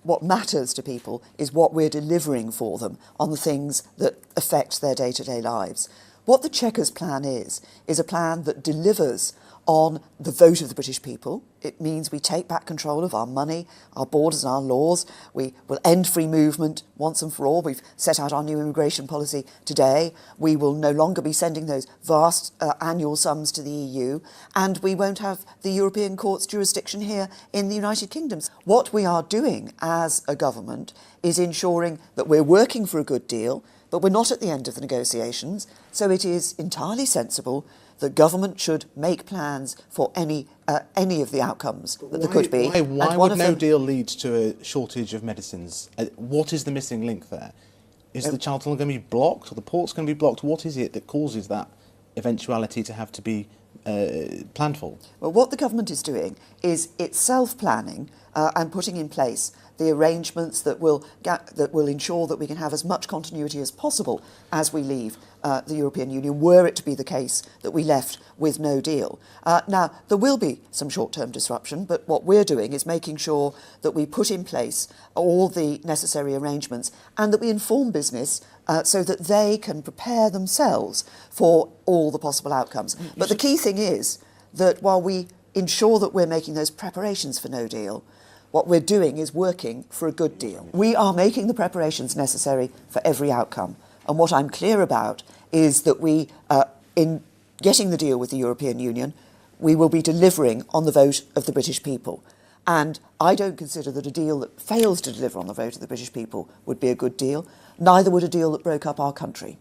what matters to people is what we're delivering for them on the things that affect their day-to-day lives. What the Chequers plan is a plan that delivers on the vote of the British people. It means we take back control of our money, our borders and our laws. We will end free movement once and for all. We've set out our new immigration policy today. We will no longer be sending those vast annual sums to the EU, and we won't have the European Court's jurisdiction here in the United Kingdom. What we are doing as a government is ensuring that we're working for a good deal, but we're not at the end of the negotiations, so it is entirely sensible that government should make plans for any of the outcomes that there could be. Why would no deal lead to a shortage of medicines? What is the missing link there? Is the Channel Tunnel going to be blocked, or the port's going to be blocked? What is it that causes that eventuality to have to be planned for? Well, what the government is doing is it's self-planning and putting in place the arrangements that will ensure that we can have as much continuity as possible as we leave the European Union, were it to be the case that we left with no deal. Now, there will be some short-term disruption, but what we're doing is making sure that we put in place all the necessary arrangements and that we inform business so that they can prepare themselves for all the possible outcomes. But the key thing is that while we ensure that we're making those preparations for no deal, what we're doing is working for a good deal. We are making the preparations necessary for every outcome. And what I'm clear about is that we, in getting the deal with the European Union, we will be delivering on the vote of the British people. And I don't consider that a deal that fails to deliver on the vote of the British people would be a good deal. Neither would a deal that broke up our country.